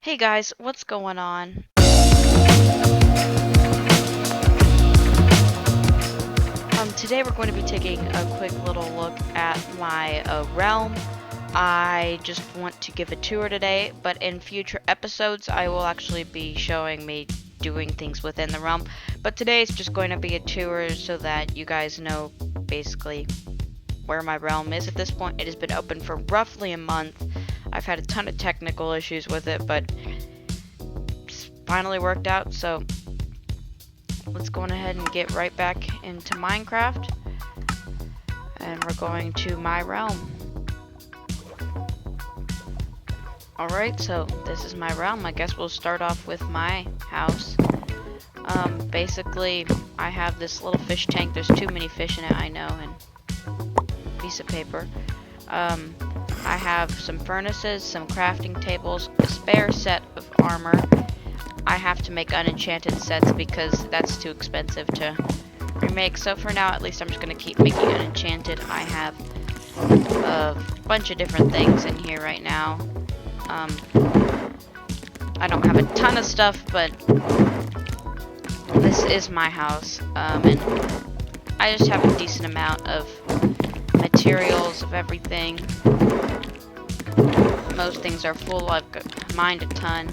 Hey guys, what's going on? Today we're going to be taking a quick little look at my realm. I just want to give a tour today, but in future episodes I will actually be showing me doing things within the realm. But today it's just going to be a tour so that you guys know basically where my realm is at this point. It has been open for roughly a month. I've had a ton of technical issues with it, but it's finally worked out, so let's go on ahead and get right back into Minecraft. And we're going to my realm. Alright, so this is my realm. I guess we'll start off with my house. Basically, I have this little fish tank. There's too many fish in it, I know, and a piece of paper. I have some furnaces, some crafting tables, a spare set of armor. I have to make unenchanted sets because that's too expensive to remake. So for now, at least I'm just going to keep making unenchanted. I have a bunch of different things in here right now. I don't have a ton of stuff, but this is my house. And I just have a decent amount of materials of everything. Most things are full. I've mined a ton.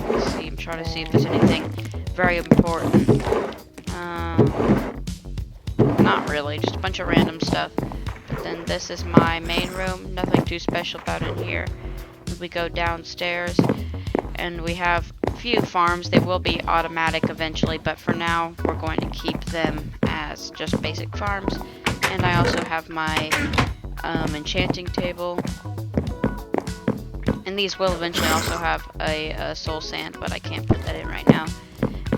Let's see, I'm trying to see if there's anything very important. Not really, just a bunch of random stuff. But then this is my main room, nothing too special about in here. We go downstairs, and we have a few farms. They will be automatic eventually, but for now, we're going to keep them as just basic farms. And I also have my enchanting table. And these will eventually also have a soul sand, but I can't put that in right now.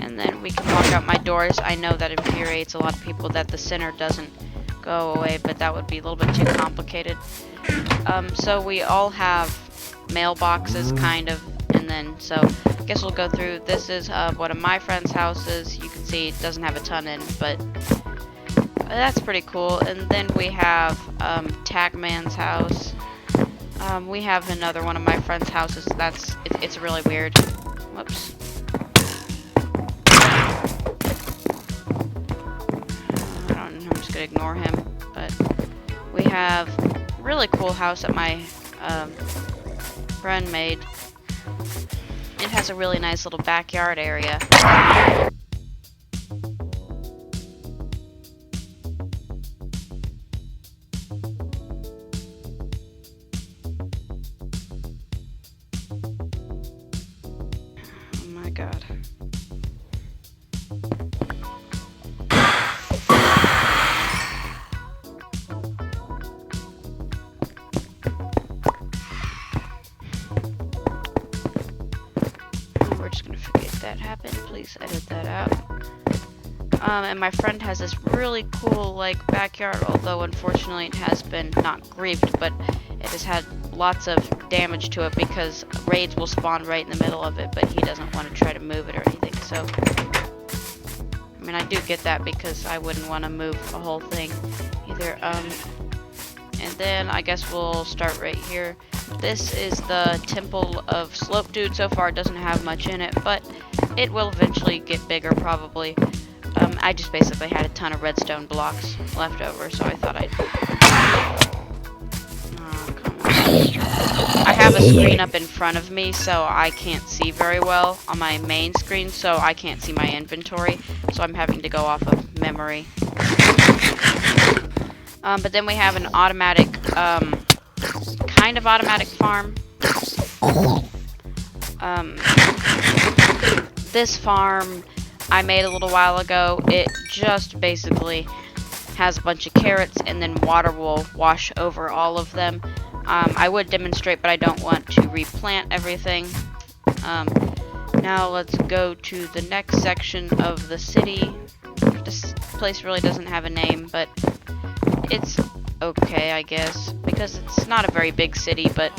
And then we can walk out my doors. I know that infuriates a lot of people that the center doesn't go away, but that would be a little bit too complicated. So we all have mailboxes, kind of, and then, so I guess we'll go through. This is one of my friend's houses. You can see it doesn't have a ton in, but that's pretty cool. And then we have Tagman's house. We have another one of my friend's houses. It's really weird. Whoops. I don't know. I'm just gonna ignore him. But we have a really cool house that my friend made. It has a really nice little backyard area. God. We're just gonna forget that happened. Please edit that out. And my friend has this really cool, like, backyard, although unfortunately it has been not griefed, but it has had lots of damage to it because raids will spawn right in the middle of it, but he doesn't want to try to move it or anything. So, I mean, I do get that because I wouldn't want to move the whole thing either. And then I guess we'll start right here. This is the Temple of Slope Dude. So far it doesn't have much in it, but it will eventually get bigger probably. I just basically had a ton of redstone blocks left over, so I thought I'd... Oh, come on. I have a screen up in front of me, so I can't see very well on my main screen, so I can't see my inventory, so I'm having to go off of memory. But then we have an automatic, kind of automatic farm. This farm I made a little while ago. It just basically has a bunch of carrots, and then water will wash over all of them. I would demonstrate, but I don't want to replant everything. Now let's go to the next section of the city. This place really doesn't have a name, but it's okay, I guess, because it's not a very big city, but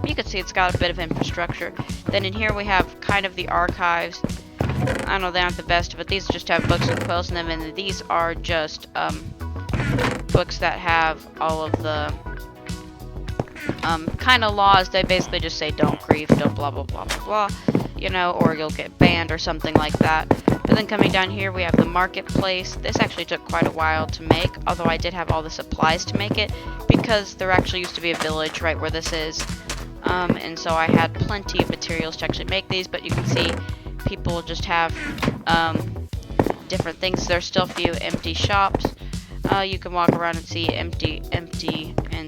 you can see it's got a bit of infrastructure. Then in here we have kind of the archives. I don't know, they aren't the best, but these just have books and quills in them, and these are just books that have all of the kind of laws. They basically just say don't grief, don't blah blah blah blah blah, you know, or you'll get banned or something like that. But then coming down here, we have the marketplace. This actually took quite a while to make, although I did have all the supplies to make it, because there actually used to be a village right where this is. And so I had plenty of materials to actually make these, but you can see people just have different things. There's still a few empty shops. You can walk around and see empty, and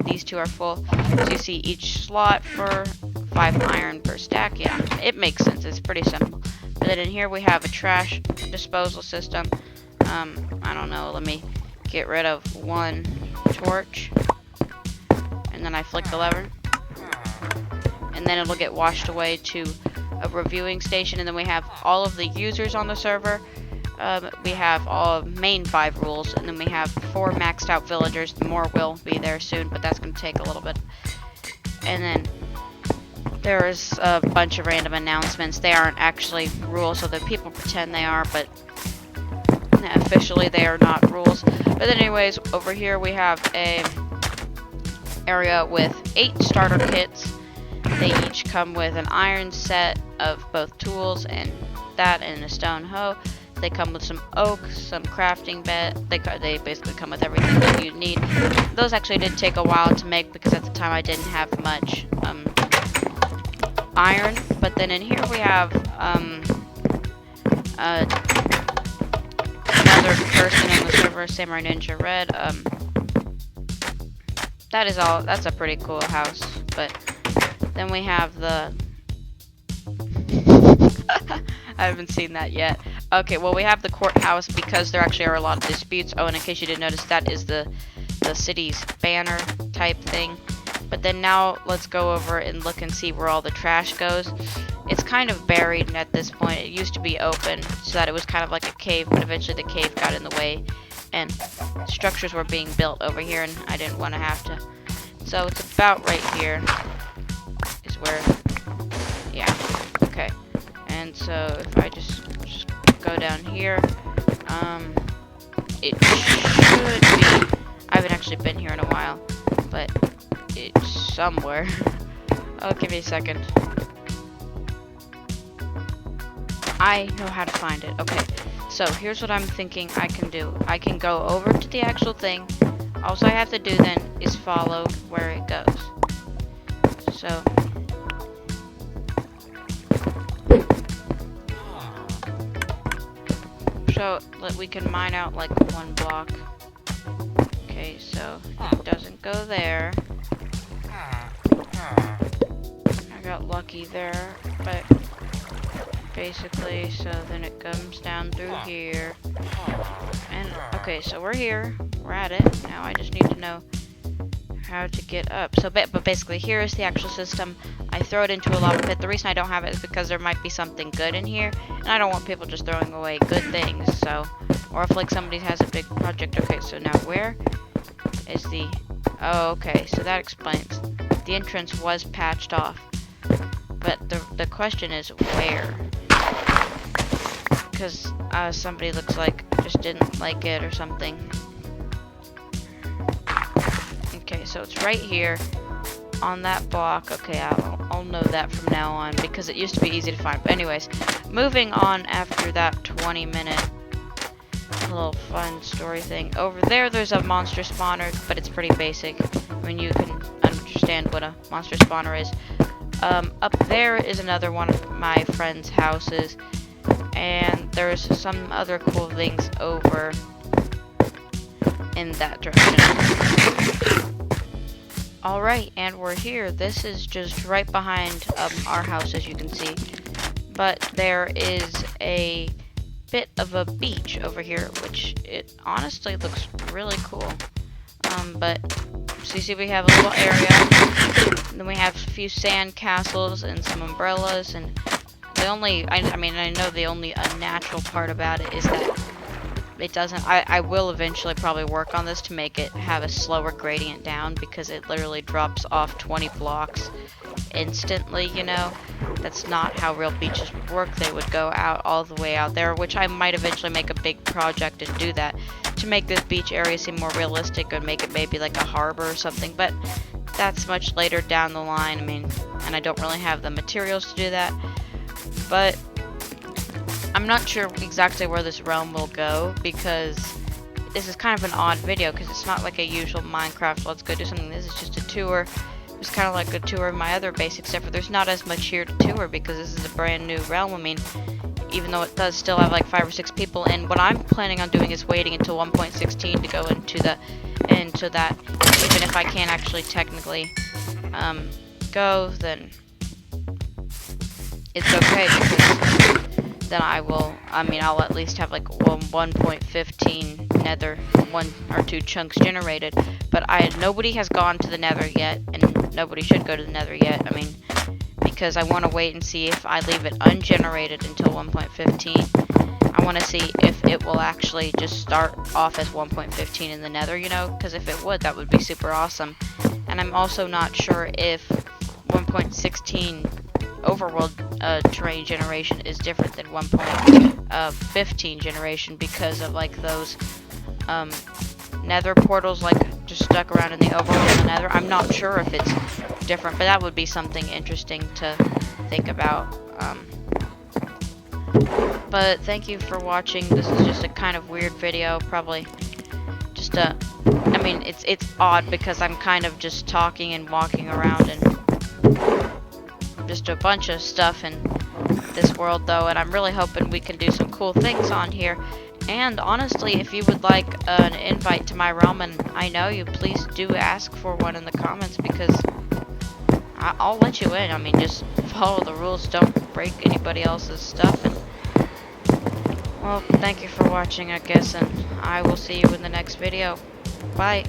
these two are full. So you see each slot for 5 iron per stack. Yeah, it makes sense. It's pretty simple. But then in here we have a trash disposal system. I don't know. Let me get rid of 1 torch, and then I flick the lever, and then it'll get washed away to a reviewing station. And then we have all of the users on the server. We have all main 5 rules, and then we have 4 maxed out villagers. More will be there soon, but that's going to take a little bit. And then there's a bunch of random announcements. They aren't actually rules, so that people pretend they are, but officially they are not rules. But then anyways, over here we have a area with 8 starter kits. They each come with an iron set of both tools and that, and a stone hoe. They come with some oak, some crafting bed. They basically come with everything that you need. Those actually did take a while to make because at the time I didn't have much iron. But then in here we have another person on the server, Samurai Ninja Red. That is all. That's a pretty cool house. But then we have the I haven't seen that yet. Okay, well we have the courthouse because there actually are a lot of disputes. Oh, and in case you didn't notice, that is the city's banner type thing. But then now let's go over and look and see where all the trash goes. It's kind of buried at this point. It used to be open so that it was kind of like a cave, but eventually the cave got in the way and structures were being built over here, and I didn't want to have to. So it's about right here is where, yeah, okay. And so if I just go down here, it should be, I haven't actually been here in a while, but it's somewhere. Oh, give me a second. I know how to find it. Okay, so here's what I'm thinking I can do. I can go over to the actual thing. All I have to do then is follow where it goes. So we can mine out like 1 block. Okay, so it doesn't go there. I got lucky there, but basically, so then it comes down through here. And okay, so we're here. We're at it. Now I just need to know how to get up. So, but basically, here is the actual system. I throw it into a lava pit. The reason I don't have it is because there might be something good in here, and I don't want people just throwing away good things. So, or if like somebody has a big project. Okay, so now where is the? Oh, okay. So that explains. The entrance was patched off, but the question is where? Because somebody looks like just didn't like it or something. Okay, so it's right here on that block. Okay, I'll know that from now on because it used to be easy to find. But anyways, moving on after that 20-minute little fun story thing. Over there's a monster spawner, but it's pretty basic. I mean, you can understand what a monster spawner is. Up there is another one of my friend's houses, and there's some other cool things over in that direction. Alright, and we're here. This is just right behind our house, as you can see. But there is a bit of a beach over here, which it honestly looks really cool. But so you see we have a little area, and then we have a few sand castles and some umbrellas, and the only, I know the only unnatural part about it is that it doesn't, I will eventually probably work on this to make it have a slower gradient down, because it literally drops off 20 blocks instantly, you know. That's not how real beaches would work. They would go out all the way out there, which I might eventually make a big project and do that. to make this beach area seem more realistic and make it maybe like a harbor or something, but that's much later down the line. I mean, and I don't really have the materials to do that, but I'm not sure exactly where this realm will go, because this is kind of an odd video, because it's not like a usual Minecraft let's go do something. This is just a tour. It's kind of like a tour of my other base, except for there's not as much here to tour because this is a brand new realm. I mean, even though it does still have like 5 or 6 people, and what I'm planning on doing is waiting until 1.16 to go into that, even if I can't actually technically go, then it's okay, because then I'll at least have like 1.15 nether, 1 or 2 chunks generated. But nobody has gone to the nether yet, and nobody should go to the nether yet. I mean, because I want to wait and see if I leave it ungenerated until 1.15. I want to see if it will actually just start off as 1.15 in the nether, you know, because if it would, that would be super awesome. And I'm also not sure if 1.16 overworld terrain generation is different than 1.15 generation, because of like those nether portals like just stuck around in the overworld in the nether. I'm not sure if it's different, but that would be something interesting to think about. But thank you for watching. This is just a kind of weird video, probably just I mean, it's odd because I'm kind of just talking and walking around and just a bunch of stuff in this world though, and I'm really hoping we can do some cool things on here. And honestly, if you would like an invite to my realm, and I know you, please do ask for one in the comments, because I'll let you in. I mean, just follow the rules, don't break anybody else's stuff. And well, thank you for watching, I guess, and I will see you in the next video. Bye.